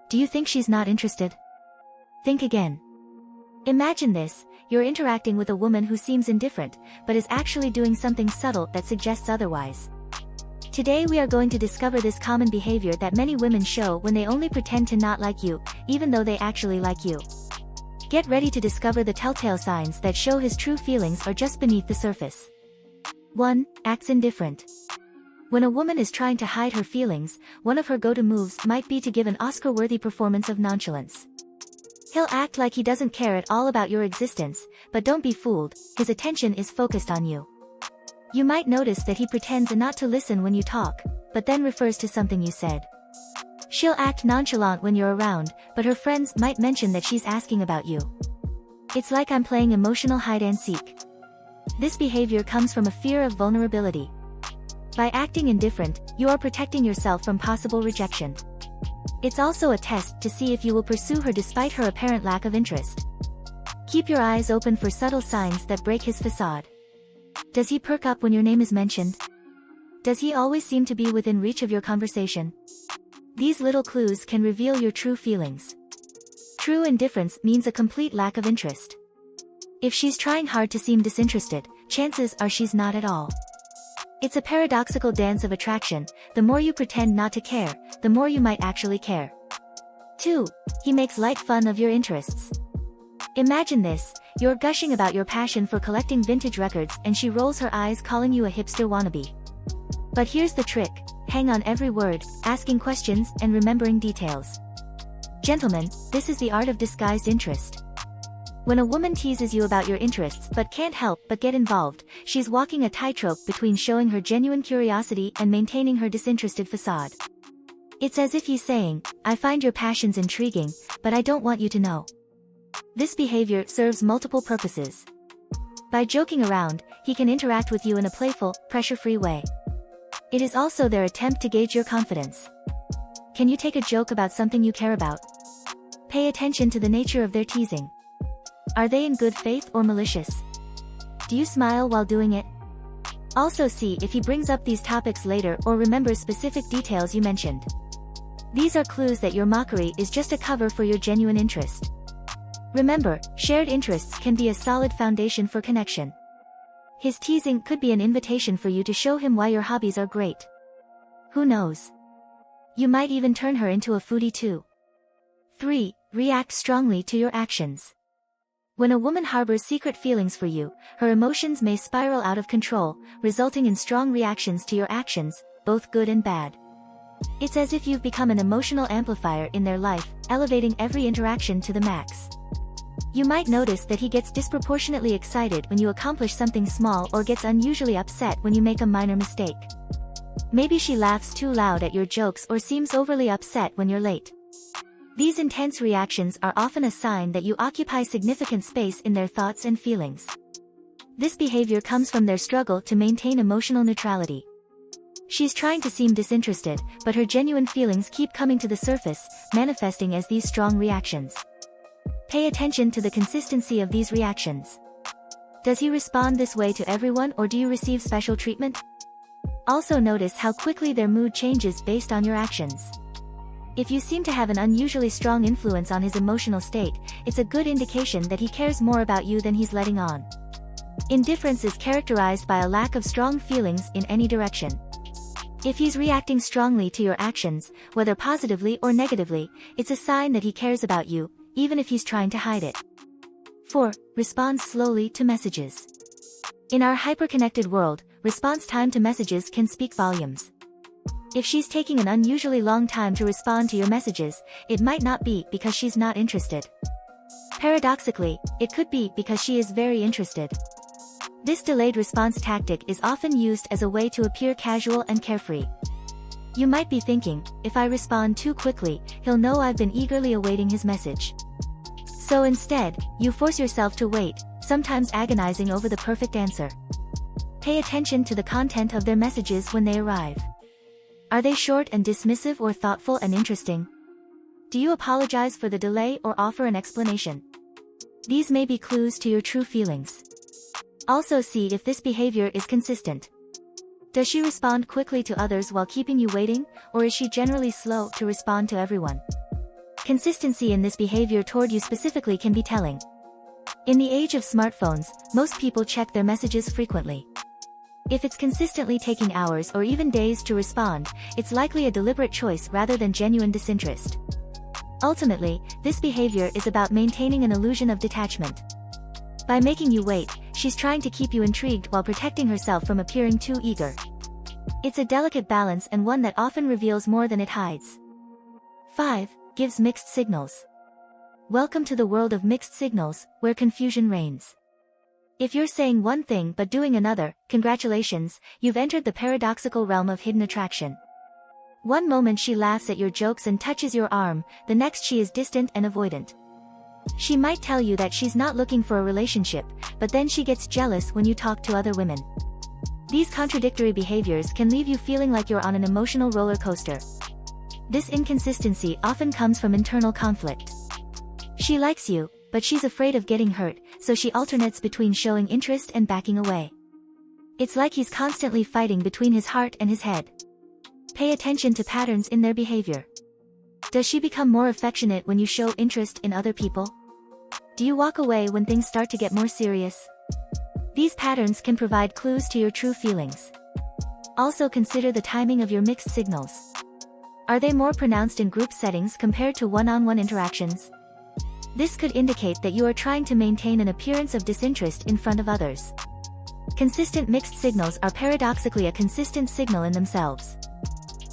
Do you think she's not interested? Think again. Imagine this, you're interacting with a woman who seems indifferent, but is actually doing something subtle that suggests otherwise. Today we are going to discover this common behavior that many women show when they only pretend to not like you, even though they actually like you. Get ready to discover the telltale signs that show his true feelings are just beneath the surface. 1. Acts indifferent. When a woman is trying to hide her feelings, one of her go-to moves might be to give an Oscar-worthy performance of nonchalance. He'll act like he doesn't care at all about your existence, but don't be fooled, his attention is focused on you. You might notice that he pretends not to listen when you talk, but then refers to something you said. She'll act nonchalant when you're around, but her friends might mention that she's asking about you. It's like I'm playing emotional hide-and-seek. This behavior comes from a fear of vulnerability. By acting indifferent, you are protecting yourself from possible rejection. It's also a test to see if you will pursue her despite her apparent lack of interest. Keep your eyes open for subtle signs that break his facade. Does he perk up when your name is mentioned? Does he always seem to be within reach of your conversation? These little clues can reveal your true feelings. True indifference means a complete lack of interest. If she's trying hard to seem disinterested, chances are she's not at all. It's a paradoxical dance of attraction. The more you pretend not to care, the more you might actually care. 2. He makes light fun of your interests. Imagine this, you're gushing about your passion for collecting vintage records and she rolls her eyes calling you a hipster wannabe. But here's the trick, hang on every word, asking questions and remembering details. Gentlemen, this is the art of disguised interest. When a woman teases you about your interests but can't help but get involved, she's walking a tightrope between showing her genuine curiosity and maintaining her disinterested facade. It's as if he's saying, I find your passions intriguing, but I don't want you to know. This behavior serves multiple purposes. By joking around, he can interact with you in a playful, pressure-free way. It is also their attempt to gauge your confidence. Can you take a joke about something you care about? Pay attention to the nature of their teasing. Are they in good faith or malicious? Do you smile while doing it? Also see if he brings up these topics later or remembers specific details you mentioned. These are clues that your mockery is just a cover for your genuine interest. Remember, shared interests can be a solid foundation for connection. His teasing could be an invitation for you to show him why your hobbies are great. Who knows? You might even turn her into a foodie too. 3. React strongly to your actions. When a woman harbors secret feelings for you, her emotions may spiral out of control, resulting in strong reactions to your actions, both good and bad. It's as if you've become an emotional amplifier in their life, elevating every interaction to the max. You might notice that he gets disproportionately excited when you accomplish something small or gets unusually upset when you make a minor mistake. Maybe she laughs too loud at your jokes or seems overly upset when you're late. These intense reactions are often a sign that you occupy significant space in their thoughts and feelings. This behavior comes from their struggle to maintain emotional neutrality. She's trying to seem disinterested, but her genuine feelings keep coming to the surface, manifesting as these strong reactions. Pay attention to the consistency of these reactions. Does he respond this way to everyone or do you receive special treatment? Also notice how quickly their mood changes based on your actions. If you seem to have an unusually strong influence on his emotional state, it's a good indication that he cares more about you than he's letting on. Indifference is characterized by a lack of strong feelings in any direction. If he's reacting strongly to your actions, whether positively or negatively, it's a sign that he cares about you, even if he's trying to hide it. 4. Respond slowly to messages. In our hyper-connected world, response time to messages can speak volumes. If she's taking an unusually long time to respond to your messages, it might not be because she's not interested. Paradoxically, it could be because she is very interested. This delayed response tactic is often used as a way to appear casual and carefree. You might be thinking, if I respond too quickly, he'll know I've been eagerly awaiting his message. So instead, you force yourself to wait, sometimes agonizing over the perfect answer. Pay attention to the content of their messages when they arrive. Are they short and dismissive or thoughtful and interesting? Do you apologize for the delay or offer an explanation? These may be clues to your true feelings. Also see if this behavior is consistent. Does she respond quickly to others while keeping you waiting, or is she generally slow to respond to everyone? Consistency in this behavior toward you specifically can be telling. In the age of smartphones, most people check their messages frequently. If it's consistently taking hours or even days to respond, it's likely a deliberate choice rather than genuine disinterest. Ultimately, this behavior is about maintaining an illusion of detachment. By making you wait, she's trying to keep you intrigued while protecting herself from appearing too eager. It's a delicate balance and one that often reveals more than it hides. 5. Gives mixed signals. Welcome to the world of mixed signals, where confusion reigns. If you're saying one thing but doing another, congratulations, you've entered the paradoxical realm of hidden attraction. One moment she laughs at your jokes and touches your arm, the next she is distant and avoidant. She might tell you that she's not looking for a relationship, but then she gets jealous when you talk to other women. These contradictory behaviors can leave you feeling like you're on an emotional roller coaster. This inconsistency often comes from internal conflict. She likes you, but she's afraid of getting hurt, so she alternates between showing interest and backing away. It's like he's constantly fighting between his heart and his head. Pay attention to patterns in their behavior. Does she become more affectionate when you show interest in other people? Do you walk away when things start to get more serious? These patterns can provide clues to your true feelings. Also consider the timing of your mixed signals. Are they more pronounced in group settings compared to one-on-one interactions? This could indicate that you are trying to maintain an appearance of disinterest in front of others. Consistent mixed signals are paradoxically a consistent signal in themselves.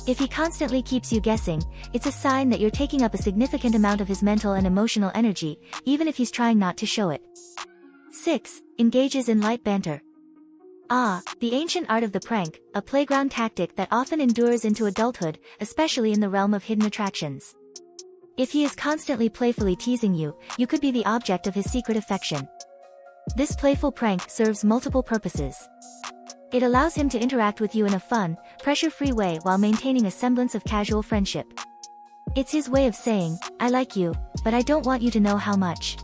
If he constantly keeps you guessing, it's a sign that you're taking up a significant amount of his mental and emotional energy, even if he's trying not to show it. 6. Engages in light banter. The ancient art of the prank, a playground tactic that often endures into adulthood, especially in the realm of hidden attractions. If he is constantly playfully teasing you, you could be the object of his secret affection. This playful prank serves multiple purposes. It allows him to interact with you in a fun, pressure-free way while maintaining a semblance of casual friendship. It's his way of saying, "I like you, but I don't want you to know how much."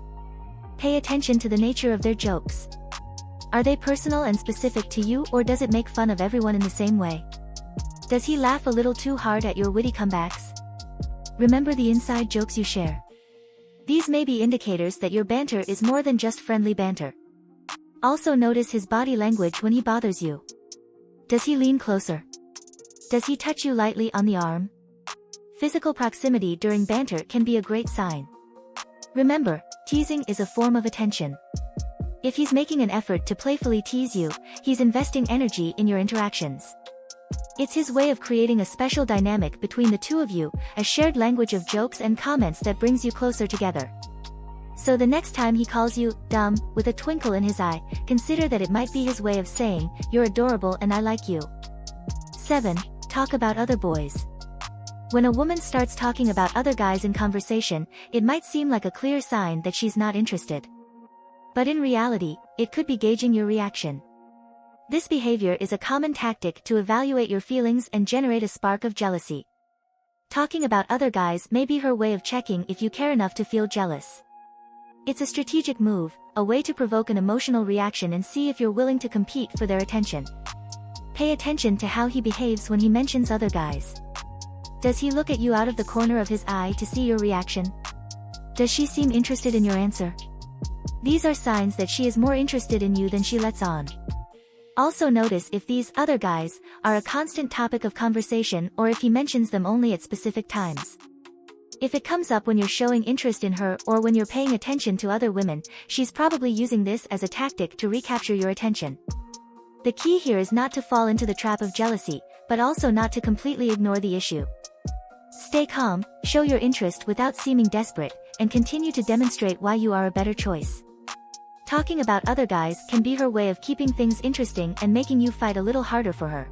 Pay attention to the nature of their jokes. Are they personal and specific to you, or does it make fun of everyone in the same way? Does he laugh a little too hard at your witty comebacks? Remember the inside jokes you share. These may be indicators that your banter is more than just friendly banter. Also notice his body language when he bothers you. Does he lean closer? Does he touch you lightly on the arm? Physical proximity during banter can be a great sign. Remember, teasing is a form of attention. If he's making an effort to playfully tease you, he's investing energy in your interactions. It's his way of creating a special dynamic between the two of you, a shared language of jokes and comments that brings you closer together. So the next time he calls you dumb, with a twinkle in his eye, consider that it might be his way of saying, "You're adorable and I like you." 7. Talk about other boys. When a woman starts talking about other guys in conversation, it might seem like a clear sign that she's not interested. But in reality, it could be gauging your reaction. This behavior is a common tactic to evaluate your feelings and generate a spark of jealousy. Talking about other guys may be her way of checking if you care enough to feel jealous. It's a strategic move, a way to provoke an emotional reaction and see if you're willing to compete for their attention. Pay attention to how he behaves when he mentions other guys. Does he look at you out of the corner of his eye to see your reaction? Does she seem interested in your answer? These are signs that she is more interested in you than she lets on. Also notice if these other guys are a constant topic of conversation or if he mentions them only at specific times. If it comes up when you're showing interest in her or when you're paying attention to other women, she's probably using this as a tactic to recapture your attention. The key here is not to fall into the trap of jealousy, but also not to completely ignore the issue. Stay calm, show your interest without seeming desperate, and continue to demonstrate why you are a better choice. Talking about other guys can be her way of keeping things interesting and making you fight a little harder for her.